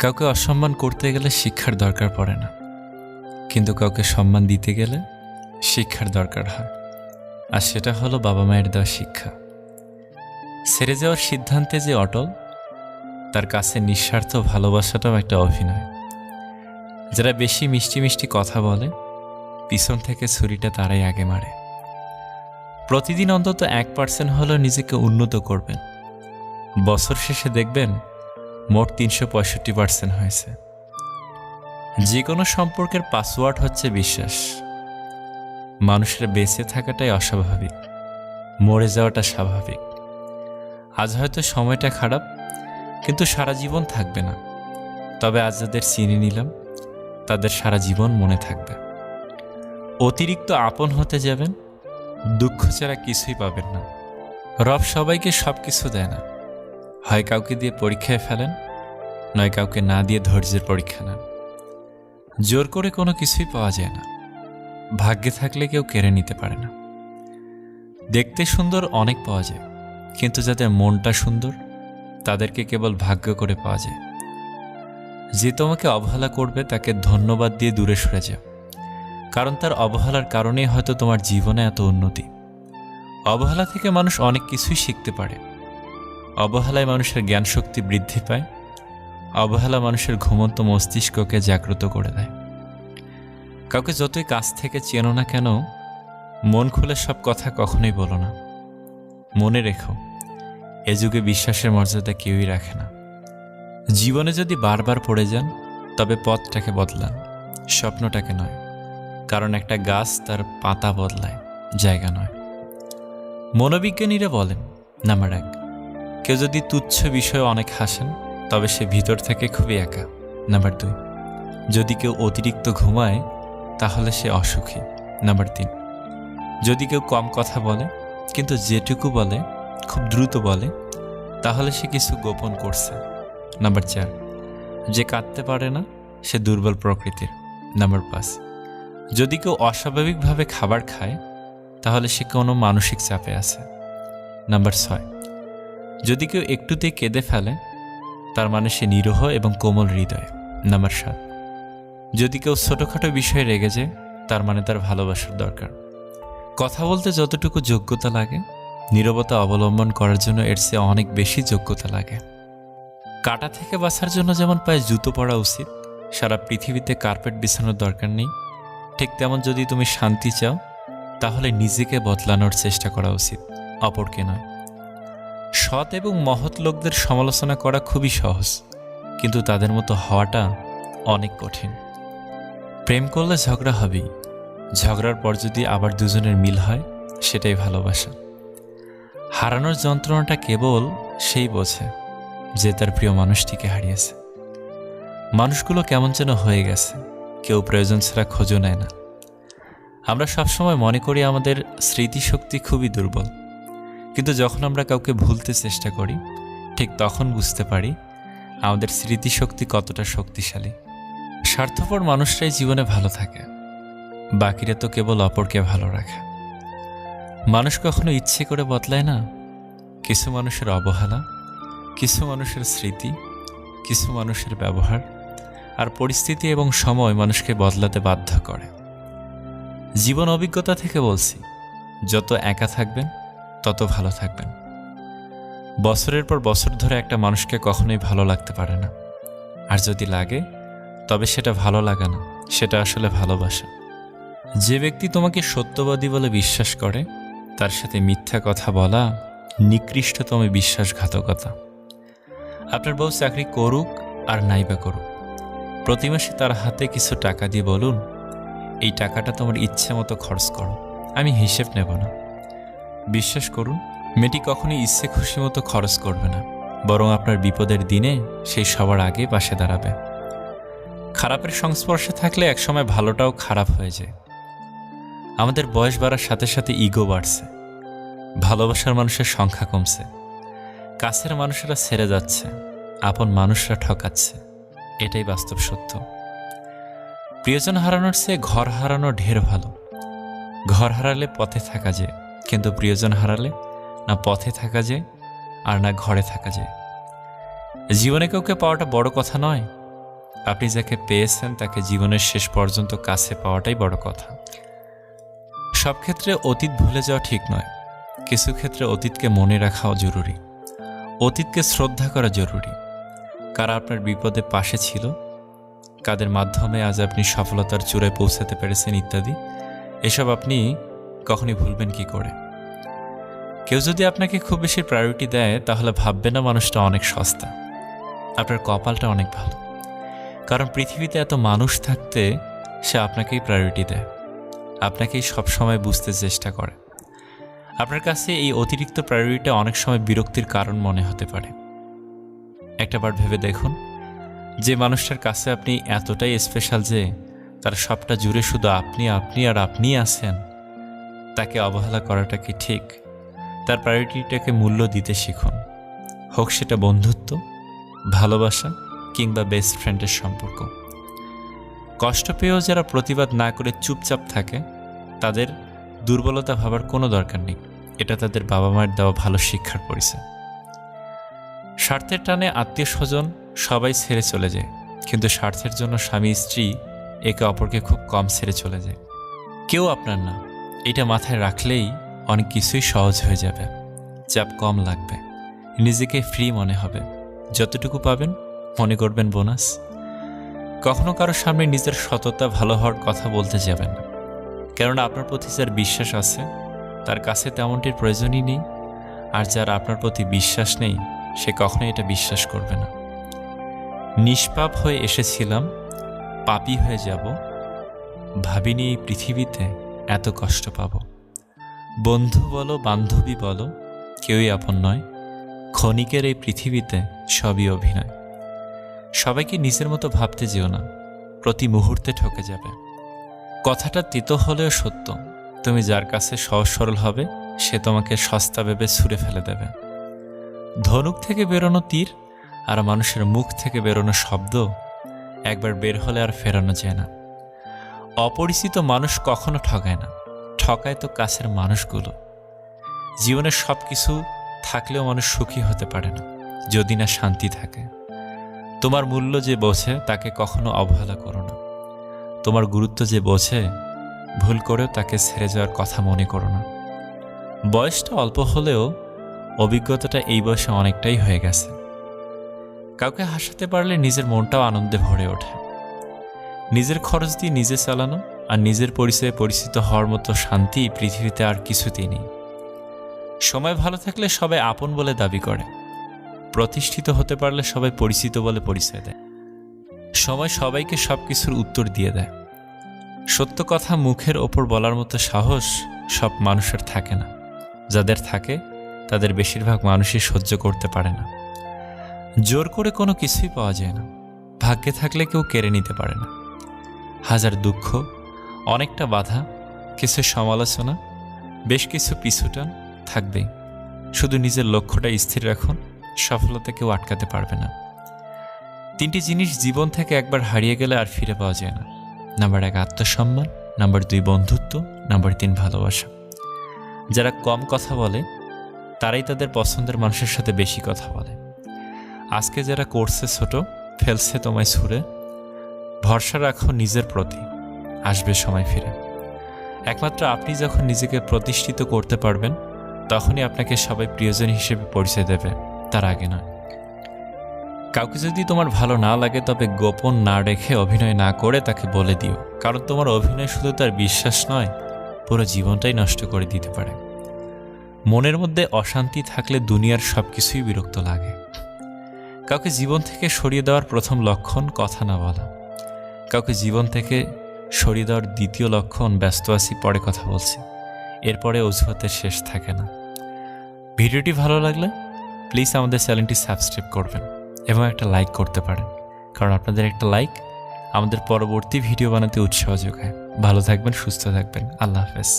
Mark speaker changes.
Speaker 1: কাউকে অসম্মান করতে গেলে শিক্ষার দরকার পড়ে না, কিন্তু কাউকে সম্মান দিতে গেলে শিক্ষার দরকার হয়। আর সেটা হলো বাবা মায়ের দেওয়া শিক্ষা। ছেড়ে যাওয়ার সিদ্ধান্তে যে অটল, তার কাছে নিঃস্বার্থ ভালোবাসাটাও একটা অভিনয়। যারা বেশি মিষ্টি মিষ্টি কথা বলে, পিছন থেকে ছুরিটা তারাই আগে মারে। প্রতিদিন অন্তত 1% হলেও নিজেকে উন্নত করবেন। বছর শেষে দেখবেন মোট 365% হয়েছে। যে কোনো সম্পর্কের পাসওয়ার্ড হচ্ছে বিশ্বাস। মানুষের বেঁচে থাকাটাই অস্বাভাবিক, মরে যাওয়াটা স্বাভাবিক। আজ হয়তো সময়টা খারাপ, কিন্তু সারা জীবন থাকবে না। তবে আজ যাদের চিনে নিলাম, তাদের সারা জীবন মনে থাকবে। অতিরিক্ত আপন হতে যাবেন, দুঃখ ছাড়া কিছুই পাবেন না। রব সবাইকে সব কিছু দেয় না। হয় কাউকে দিয়ে পরীক্ষায় ফেলেন, নয় কাউকে না দিয়ে ধৈর্যের পরীক্ষা নেন। জোর করে কোনো কিছুই পাওয়া যায় না। ভাগ্যে থাকলে কেউ কেড়ে নিতে পারে না। দেখতে সুন্দর অনেক পাওয়া যায়, কিন্তু যাদের মনটা সুন্দর, তাদেরকে কেবল ভাগ্য করে পাওয়া যায়। যে তোমাকে অবহেলা করবে, তাকে ধন্যবাদ দিয়ে দূরে সরে যাও, কারণ তার অবহেলার কারণেই হয়তো তোমার জীবনে এত উন্নতি। অবহেলা থেকে মানুষ অনেক কিছুই শিখতে পারে। অবহেলায় মানুষের জ্ঞান শক্তি বৃদ্ধি পায়। অবহেলা মানুষের ঘুমন্ত মস্তিষ্ককে জাগ্রত করে দেয়। কাউকে যতই কাছ থেকে চেনো না কেন, মন খুলে সব কথা কখনোই বলো না। মনে রেখো, এ যুগে বিশ্বাসের মর্যাদা কেউই রাখে না। জীবনে যদি বারবার পড়ে যান, তবে পথটাকে বদলান, স্বপ্নটাকে নয়। কারণ একটা গাছ তার পাতা বদলায়, জায়গা নয়। মনোবিজ্ঞানীরা বলেন, নাম্বার 1, কেউ যদি তুচ্ছ বিষয়ে অনেক হাসেন, তবে সে ভিতর থেকে খুবই একা। নাম্বার 2, যদি কেউ অতিরিক্ত ঘুমায়, তাহলে সে অসুখী। নাম্বার 3, যদি কেউ কম কথা বলে, কিন্তু যেটুকু বলে খুব দ্রুত বলে, তাহলে সে কিছু গোপন করছে। নাম্বার 4, যে কাঁদতে পারে না, সে দুর্বল প্রকৃতির। নাম্বার 5, যদি কেউ অস্বাভাবিকভাবে খাবার খায়, তাহলে সে কোনো মানসিক চাপে আছে। নাম্বার 6, যদি কেউ একটুতেই কেঁদে ফেলে, তার মানে সে নিরীহ এবং কোমল হৃদয়। নাম্বার 7, যদি কেউ ছোটোখাটো বিষয়ে রেগে যায়, তার মানে তার ভালোবাসার দরকার। কথা বলতে যতটুকু যোগ্যতা লাগে, নীরবতা অবলম্বন করার জন্য এর চেয়ে অনেক বেশি যোগ্যতা লাগে। কাঁটা থেকে বাঁচার জন্য যেমন পায়ে জুতো পরা উচিত, সারা পৃথিবীতে কার্পেট বিছানোর দরকার নেই, ঠিক তেমন যদি তুমি শান্তি চাও, তাহলে নিজেকে বদলানোর চেষ্টা করা উচিত, অপরকে নয়। সৎ এবং মহৎ লোকদের সমালোচনা করা খুবই সহজ, কিন্তু তাদের মতো হওয়াটা অনেক কঠিন। প্রেম করলে ঝগড়া হবেই। ঝগড়ার পর যদি আবার দুজনের মিল হয়, সেটাই ভালোবাসা। হারানোর যন্ত্রণাটা কেবল সেই বোঝে যে তার প্রিয় মানুষটিকে হারিয়েছে। মানুষগুলো কেমন যেন হয়ে গেছে, কেউ প্রয়োজন ছাড়া খোঁজও নেয় না। আমরা সবসময় মনে করি আমাদের স্মৃতিশক্তি খুবই দুর্বল, কিন্তু যখন আমরা কাউকে ভুলতে চেষ্টা করি, ঠিক তখন বুঝতে পারি আমাদের স্মৃতিশক্তি কতটা শক্তিশালী। স্বার্থপর মানুষরাই জীবনে ভালো থাকে, বাকিরা তো কেবল অপরকে ভালো রাখে। মানুষ কখনো ইচ্ছে করে বদলায় না। কিছু মানুষের অবহেলা, কিছু মানুষের স্মৃতি, কিছু মানুষের ব্যবহার আর পরিস্থিতি এবং সময় মানুষকে বদলাতে বাধ্য করে। জীবন অভিজ্ঞতা থেকে বলছি, যত একা থাকবেন তত ভালো থাকবেন। বছরের পর বছর ধরে একটা মানুষকে কখনোই ভালো লাগতে পারে না। আর যদি লাগে, তবে সেটা ভালো লাগা না, সেটা আসলে ভালোবাসা। যে ব্যক্তি তোমাকে সত্যবাদী বলে বিশ্বাস করে, তার সাথে মিথ্যা কথা বলা নিকৃষ্টতম বিশ্বাসঘাতকতা। আপনার বউ চাকরি করুক আর নাইবা করুক, প্রতি মাসে তার হাতে কিছু টাকা দিয়ে বলুন, এই টাকাটা তোমার ইচ্ছে মতো খরচ করো, আমি হিসেব নেব না। বিশ্বাস করুন, মেয়েটি কখনোই ইচ্ছে খুশি মতো খরচ করবে না, বরং আপনার বিপদের দিনে সেই সবার আগে পাশে দাঁড়াবে। খারাপের সংস্পর্শে থাকলে একসময় ভালোটাও খারাপ হয়ে যায়। আমাদের বয়স বাড়ার সাথে সাথে ইগো বাড়ছে, ভালোবাসার মানুষের সংখ্যা কমছে, কাছের মানুষেরা ছেড়ে যাচ্ছে, আপন মানুষরা ঠকাচ্ছে। এটাই বাস্তব সত্য। প্রিয়জন হারানোর চেয়ে ঘর হারানো ঢের ভালো। ঘর হারালে পথে থাকা যায়, কিন্তু প্রিয়জন হারালে না পথে থাকা যায় আর না ঘরে থাকা যায়। জীবনে কাউকে পাওয়াটা বড় কথা নয়, আপনি যাকে পেয়েছেন তাকে জীবনের শেষ পর্যন্ত কাছে পাওয়াটাই বড় কথা। সব ক্ষেত্রে অতীত ভুলে যাওয়া ঠিক নয়, কিছু ক্ষেত্রে অতীতকে মনে রাখাও জরুরি। অতীতকে শ্রদ্ধা করা জরুরি। কারা আপনার বিপদে পাশে ছিল, কাদের মাধ্যমে আজ আপনি সফলতার চূড়ায় পৌঁছাতে পেরেছেন ইত্যাদি, এসব আপনি কখনই ভুলবেন কি করে? কেউ যদি আপনাকে খুব বেশি প্রায়োরিটি দেয় তাহলে ভাববে না মানুষটা অনেক সস্তা। আপনার কপালটা অনেক ভালো, কারণ পৃথিবীতে এত মানুষ থাকতে সে আপনাকেই প্রায়োরিটি দেয়, আপনাকেই সবসময় বুঝতে চেষ্টা করে। আপনার কাছে এই অতিরিক্ত প্রায়োরিটিটা অনেক সময় বিরক্তির কারণ মনে হতে পারে। একটাবার ভেবে দেখুন, যে মানুষটার কাছে আপনি এতটাই স্পেশাল যে তার সবটা জুড়ে শুধু আপনি আপনি আর আপনিই আছেন, তাকে অবহেলা করাটা কি ঠিক? তার প্রায়োরিটিটাকে মূল্য দিতে শিখুন, হোক সেটা বন্ধুত্ব, ভালোবাসা কিংবা বেস্ট ফ্রেন্ডের সম্পর্ক। কষ্ট পেয়েও যারা প্রতিবাদ না করে চুপচাপ থাকে তাদের দুর্বলতা ভাবার কোনো দরকার নেই, এটা তাদের বাবা মায়ের দেওয়া ভালো শিক্ষার পরিচয়। স্বার্থের টানে আত্মীয় স্বজন সবাই ছেড়ে চলে যায়, কিন্তু স্বার্থের জন্য স্বামী স্ত্রী একে অপরকে খুব কম ছেড়ে চলে যায়। কেউ আপনার না, এটা মাথায় রাখলেই অনেক কিছুই সহজ হয়ে যাবে। চাপ কম লাগবে, নিজেকে ফ্রি মনে হবে। যতটুকু পাবেন মনে করবেন বোনাস। কখনো কারোর সামনে নিজের সততা ভালো হওয়ার কথা বলতে যাবেন না, কেননা আপনার প্রতি যার বিশ্বাস আছে তার কাছে তেমনটির প্রয়োজনই নেই, আর যার আপনার প্রতি বিশ্বাস নেই সে কখনোই এটা বিশ্বাস করবে না। নিষ্পাপ হয়ে এসেছিলাম, পাপী হয়ে যাব, ভাবিনি এই পৃথিবীতে এত কষ্ট পাব। বন্ধু বলো বান্ধবী বলো কেউই আপন নয়, ক্ষণিকের এই পৃথিবীতে সবই অভিনয়। সবাইকে নিজের মতো ভাবতে যেও না, প্রতি মুহূর্তে ঠকে যাবে। কথাটা তিতো হলেও সত্য, তুমি যার কাছে সহজ সরল হবে সে তোমাকে সস্তা ভেবে ছুঁড়ে ফেলে দেবে। ধনুক থেকে বেরোনো তীর আর মানুষের মুখ থেকে বেরোনো শব্দ একবার বের হলে আর ফেরানো যায় না। অপরিচিত মানুষ কখনো ঠকায় না, ঠকায় তো কাছের মানুষগুলো। জীবনের সব কিছু থাকলেও মানুষ সুখী হতে পারে না যদি না শান্তি থাকে। তোমার মূল্য যে বোঝে তাকে কখনো অবহেলা করো না। তোমার গুরুত্ব যে বোঝে ভুল করেও তাকে ছেড়ে যাওয়ার কথা মনে করো না। বয়সটা অল্প হলেও অভিজ্ঞতাটা এই বয়সে অনেকটাই হয়ে গেছে। কাউকে হাসাতে পারলে নিজের মনটাও আনন্দে ভরে ওঠে। নিজের খরচ দিয়ে নিজে চালানো আর নিজের পরিচয়ে পরিচিত হওয়ার মতো শান্তি পৃথিবীতে আর কিছুতেই নেই। সময় ভালো থাকলে সবাই আপন বলে দাবি করে, প্রতিষ্ঠিত হতে পারলে সবাই পরিচিত বলে পরিচয় দেয়। সময় সবাইকে সব কিছুর উত্তর দিয়ে দেয়। সত্য কথা মুখের ওপর বলার মতো সাহস সব মানুষের থাকে না, যাদের থাকে তাদের বেশিরভাগ মানুষই সহ্য করতে পারে না। জোর করে কোনো কিছুই পাওয়া যায় না, ভাগ্যে থাকলে কেউ কেড়ে নিতে পারে না। হাজার দুঃখ, অনেকটা বাধা, কিছু সমালোচনা, বেশ কিছু পিছুটান থাকবেই। শুধু নিজের লক্ষ্যটা স্থির রাখুন, সফলতা কেউ আটকাতে পারবে না। 3টি জিনিস জীবন থেকে একবার হারিয়ে গেলে আর ফিরে পাওয়া যায় না। নাম্বার 1 আত্মসম্মান, নাম্বার 2 বন্ধুত্ব, নাম্বার 3 ভালোবাসা। যারা কম কথা বলে তারাই তাদের পছন্দের মানুষের সাথে বেশি কথা বলে। আজকে যারা করছে ছোট, ফেলছে তোমায় ছুঁড়ে, ভরসা রাখো নিজের প্রতি, আসবে সময় ফিরে। একমাত্র আপনি যখন নিজেকে প্রতিষ্ঠিত করতে পারবেন তখনই আপনাকে সবাই প্রিয়জন হিসেবে পরিচয় দেবে, তার আগে নয়। কাউকে যদি তোমার ভালো না লাগে তবে গোপন না রেখে অভিনয় না করে তাকে বলে দিও, কারণ তোমার অভিনয় শুধু তার বিশ্বাস নয়, পুরো জীবনটাই নষ্ট করে দিতে পারে। মনের মধ্যে অশান্তি থাকলে দুনিয়ার সব কিছুই বিরক্ত লাগে। কাউকে জীবন থেকে সরিয়ে দেওয়ার প্রথম লক্ষণ কথা না বলা। কাউকে জীবন থেকে সরিয়ে দেওয়ার দ্বিতীয় লক্ষণ ব্যস্ত আছি, পরে কথা বলছি। এরপরে অজুহাতের শেষ থাকে না। ভিডিওটি ভালো লাগলে প্লিজ আমাদের চ্যানেলটি সাবস্ক্রাইব করবেন এবং একটা লাইক করতে পারেন, কারণ আপনাদের একটা লাইক আমাদের পরবর্তী ভিডিও বানাতে উৎসাহ যোগায়। ভালো থাকবেন, সুস্থ থাকবেন। আল্লাহ হাফেজ।